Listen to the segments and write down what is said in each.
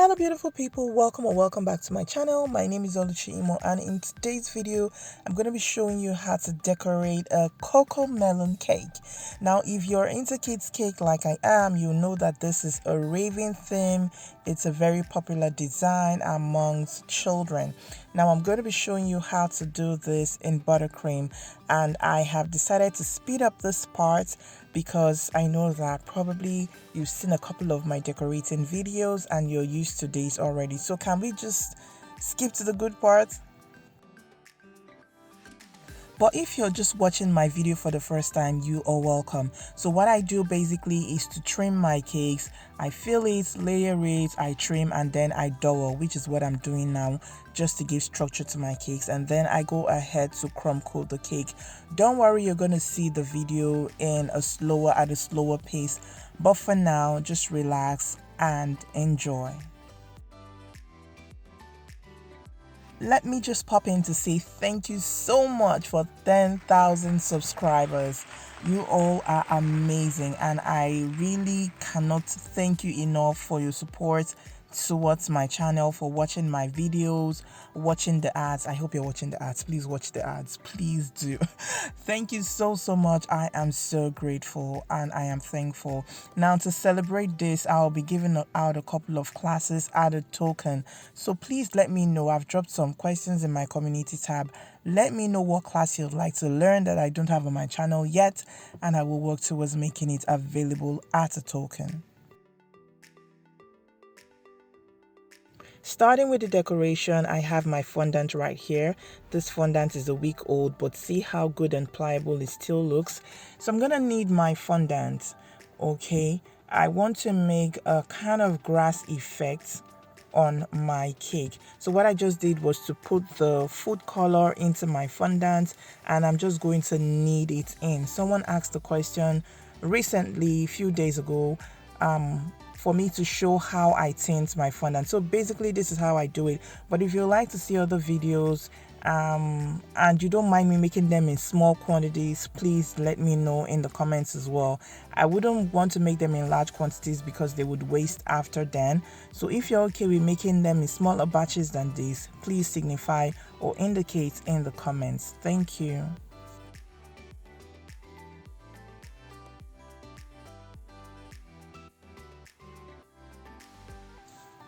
Hello beautiful people, welcome or welcome back to my channel. My name is Oluchi Imo, and in today's video I'm going to be showing you how to decorate a Cocomelon cake. Now if you're into kids cake like I am, you know that this is a raving theme. It's a very popular design amongst children. Now I'm going to be showing you how to do this in Buttercream, and I have decided to speed up this part because I know that probably you've seen a couple of my decorating videos and you're used to this already. So can we just skip to the good part? But if you're just watching my video for the first time, you are welcome. So what I do basically is to trim my cakes. I fill it, layer it, I trim, and then I dowel, which is what I'm doing now, just to give structure to my cakes. And then I go ahead to crumb coat the cake. Don't worry, you're going to see the video at a slower pace. But for now, just relax and enjoy. Let me just pop in to say thank you so much for 10,000 subscribers. You all are amazing, and I really cannot thank you enough for your support towards my channel, for watching my videos, watching the ads. I hope you're watching the ads. Please watch the ads, please do. Thank you so much. I am so grateful and I am thankful. Now to celebrate this, I'll be giving out a couple of classes at a token, so please let me know. I've dropped some questions in my community tab. Let me know what class you'd like to learn that I don't have on my channel yet, and I will work towards making it available at a token. Starting with the decoration, I have my fondant right here. This fondant is a week old, but see how good and pliable it still looks. So I'm gonna need my fondant. Okay, I want to make a kind of grass effect on my cake. So what I just did was to put the food color into my fondant, and I'm just going to knead it in. Someone asked a question recently, a few days ago, for me to show how I tint my fondant. So basically this is how I do it. But if you like to see other videos and you don't mind me making them in small quantities, please let me know in the comments as well. I wouldn't want to make them in large quantities because they would waste after then. So if you're okay with making them in smaller batches than this, please signify or indicate in the comments. Thank you.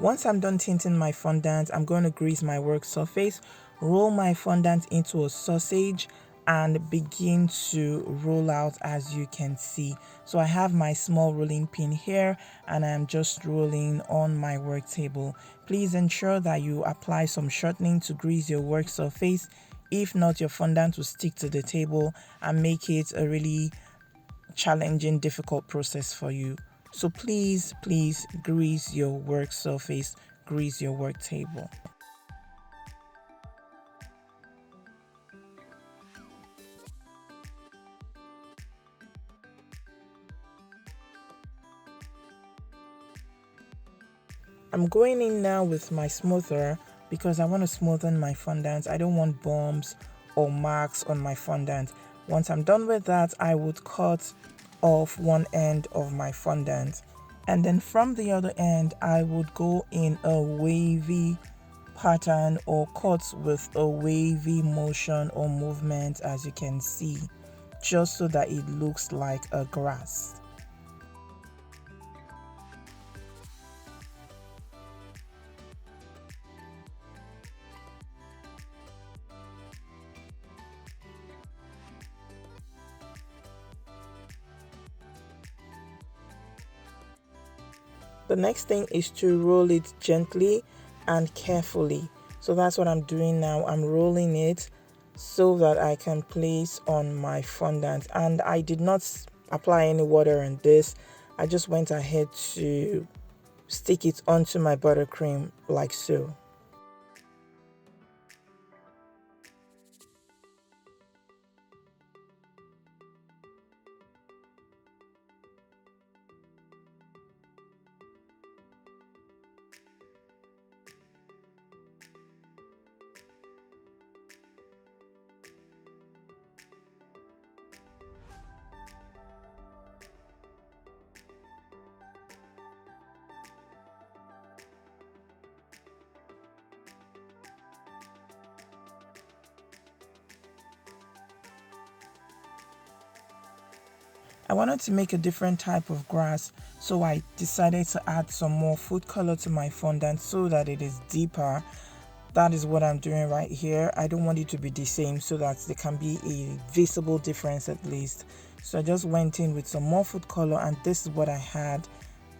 Once I'm done tinting my fondant, I'm going to grease my work surface, roll my fondant into a sausage, and begin to roll out, as you can see. So I have my small rolling pin here, and I'm just rolling on my work table. Please ensure that you apply some shortening to grease your work surface. If not, your fondant will stick to the table and make it a really challenging, difficult process for you. So please grease your work surface, grease your work table. I'm going in now with my smoother because I want to smoothen my fondant. I don't want bumps or marks on my fondant. Once I'm done with that, I would cut off one end of my fondant, and then from the other end I would go in a wavy pattern or cut with a wavy motion or movement, as you can see, just so that it looks like a grass. The next thing is to roll it gently and carefully. So that's what I'm doing now. I'm rolling it so that I can place on my fondant, and I did not apply any water on this. I just went ahead to stick it onto my buttercream like so. I wanted to make a different type of grass, so I decided to add some more food color to my fondant so that it is deeper. That is what I'm doing right here. I don't want it to be the same, so that there can be a visible difference at least. So I just went in with some more food color, and this is what I had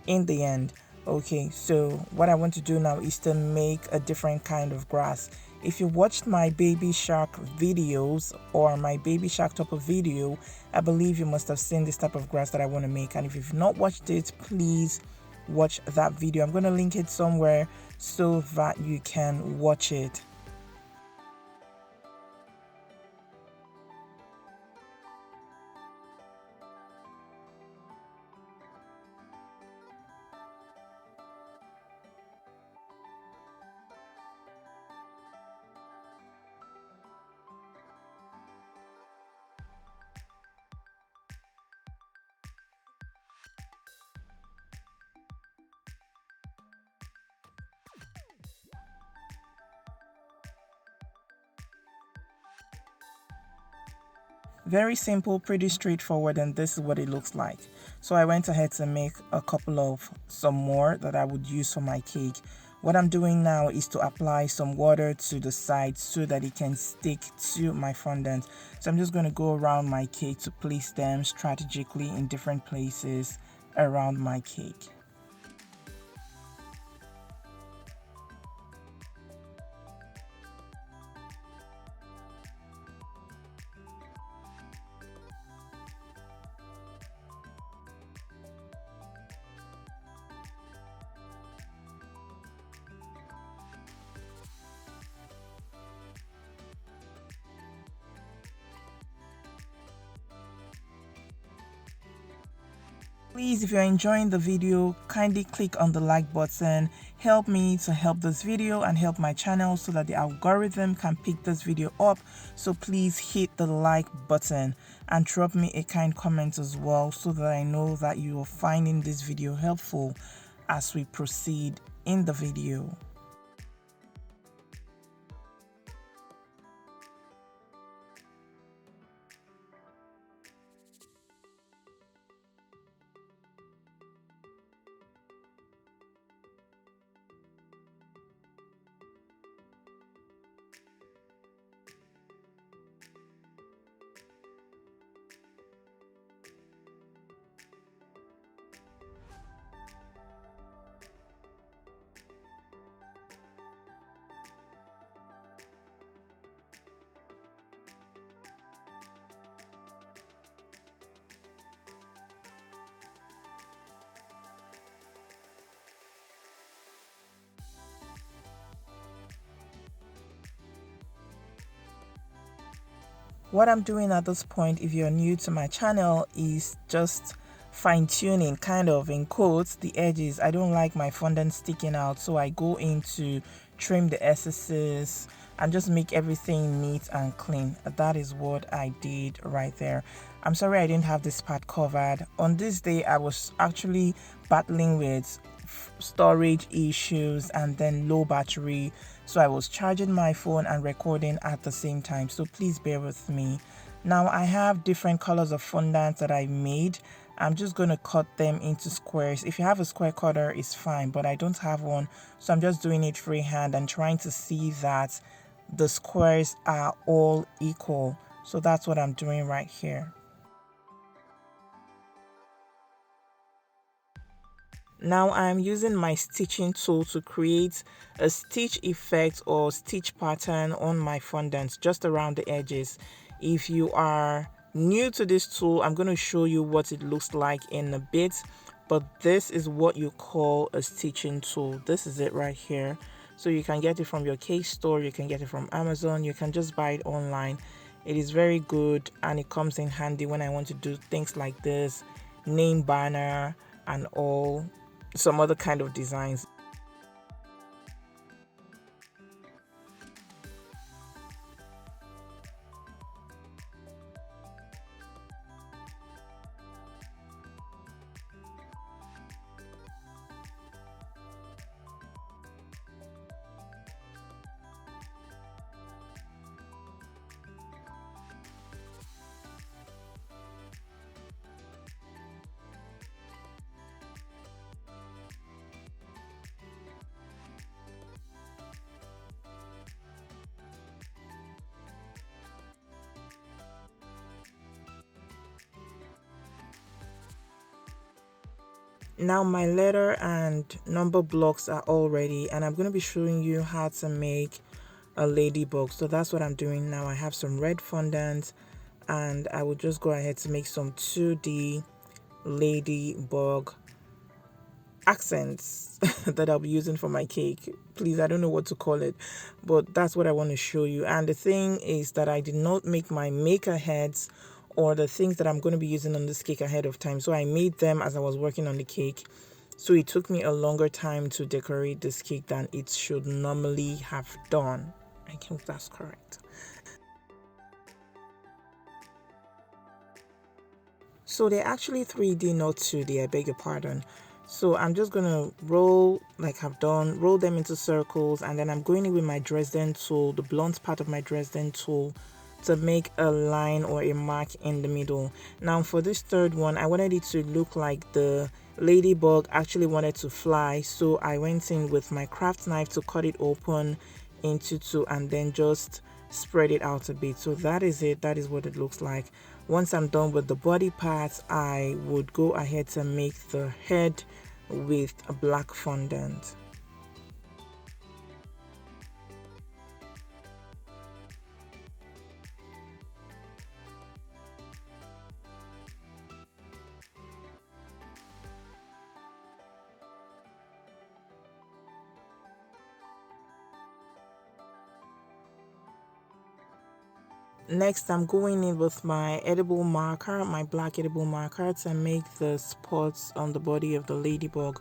in the end. Okay, so what I want to do now is to make a different kind of grass. If you watched my baby shark videos or my baby shark topper video, I believe you must have seen this type of grass that I want to make. And if you've not watched it, please watch that video. I'm going to link it somewhere so that you can watch it. Very simple, pretty straightforward, and this is what it looks like. So I went ahead to make a couple of some more that I would use for my cake. What I'm doing now is to apply some water to the side so that it can stick to my fondant. So I'm just going to go around my cake to place them strategically in different places around my cake. Please, if you're enjoying the video, kindly click on the like button. Help me to help this video and help my channel so that the algorithm can pick this video up. So please hit the like button and drop me a kind comment as well so that I know that you are finding this video helpful as we proceed in the video. What I'm doing at this point, if you're new to my channel, is just fine-tuning, kind of in quotes, the edges. I don't like my fondant sticking out, so I go in to trim the excesses and just make everything neat and clean. That is what I did right there. I'm sorry I didn't have this part covered. On this day, I was actually battling with storage issues and then low battery, so I was charging my phone and recording at the same time, so please bear with me. Now I have different colors of fondant that I made. I'm just going to cut them into squares. If you have a square cutter, it's fine, but I don't have one, so I'm just doing it freehand and trying to see that the squares are all equal. So that's what I'm doing right here. Now I'm using my stitching tool to create a stitch effect or stitch pattern on my fondant just around the edges. If you are new to this tool, I'm going to show you what it looks like in a bit, but this is what you call a stitching tool. This is it right here. So you can get it from your cake store, you can get it from Amazon, you can just buy it online. It is very good and it comes in handy when I want to do things like this, name banner and all, some other kind of designs. Now my letter and number blocks are all ready, and I'm going to be showing you how to make a ladybug. So that's what I'm doing now. I have some red fondant, and I will just go ahead to make some 2D ladybug accents that I'll be using for my cake. Please, I don't know what to call it, but that's what I want to show you. And the thing is that I did not make my maker heads or the things that I'm going to be using on this cake ahead of time. So I made them as I was working on the cake. So it took me a longer time to decorate this cake than it should normally have done. I think that's correct. So they're actually 3D, not 2D, I beg your pardon. So I'm just going to roll like I've done, roll them into circles, and then I'm going in with my Dresden tool, the blunt part of my Dresden tool, to make a line or a mark in the middle. Now for this third one, I wanted it to look like the ladybug actually wanted to fly, so I went in with my craft knife to cut it open into two and then just spread it out a bit. So that is it. That is what it looks like. Once I'm done with the body parts, I would go ahead to make the head with a black fondant. Next, I'm going in with my edible marker, my black edible marker, to make the spots on the body of the ladybug.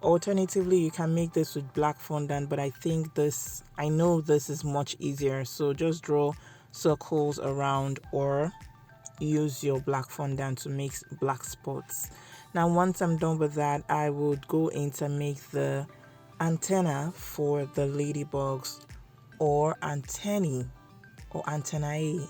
Alternatively, you can make this with black fondant, but I know this is much easier. So just draw circles around or use your black fondant to make black spots. Now, once I'm done with that, I would go in to make the antenna for the ladybugs, or antennae, or antennae,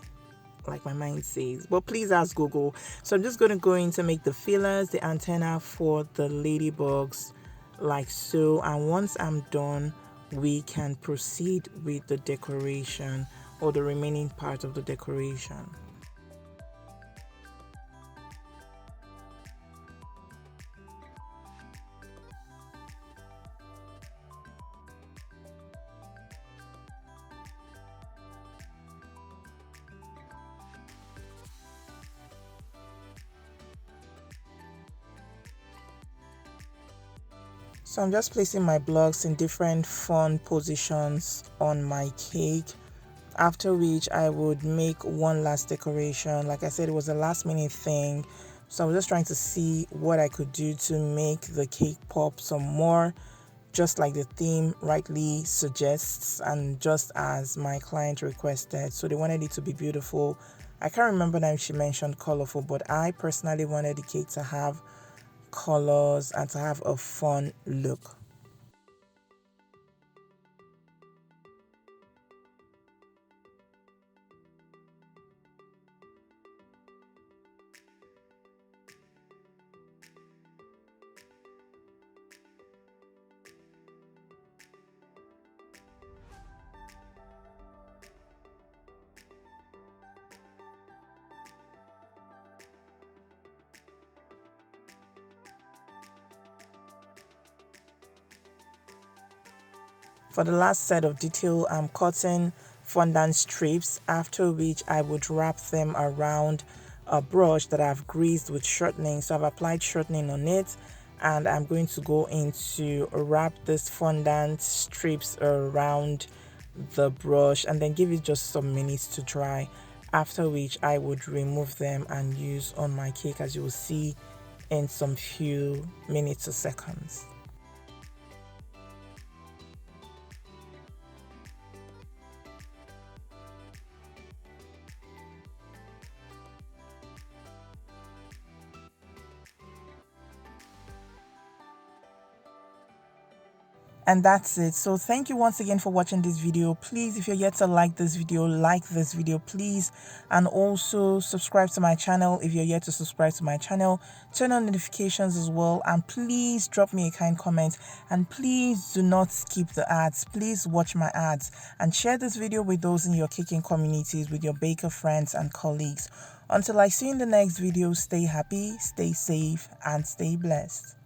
like my mind says, but please ask Google. So I'm just going to go in to make the feelers, the antenna for the ladybugs, like so. And once I'm done, we can proceed with the decoration, or the remaining part of the decoration. So I'm just placing my blocks in different fun positions on my cake, after which I would make one last decoration. Like I said, it was a last minute thing, so I was just trying to see what I could do to make the cake pop some more, just like the theme rightly suggests and just as my client requested. So they wanted it to be beautiful. I can't remember now if she mentioned colorful, but I personally wanted the cake to have colors and to have a fun look. For the last set of detail, I'm cutting fondant strips, after which I would wrap them around a brush that I've greased with shortening. So I've applied shortening on it, and I'm going to go in to wrap this fondant strips around the brush and then give it just some minutes to dry, after which I would remove them and use on my cake, as you will see in some few minutes or seconds. And that's it. So thank you once again for watching this video. Please, if you're yet to like this video, please. And also subscribe to my channel if you're yet to subscribe to my channel. Turn on notifications as well. And please drop me a kind comment. And please do not skip the ads. Please watch my ads. And share this video with those in your caking communities, with your baker friends and colleagues. Until I see you in the next video, stay happy, stay safe, and stay blessed.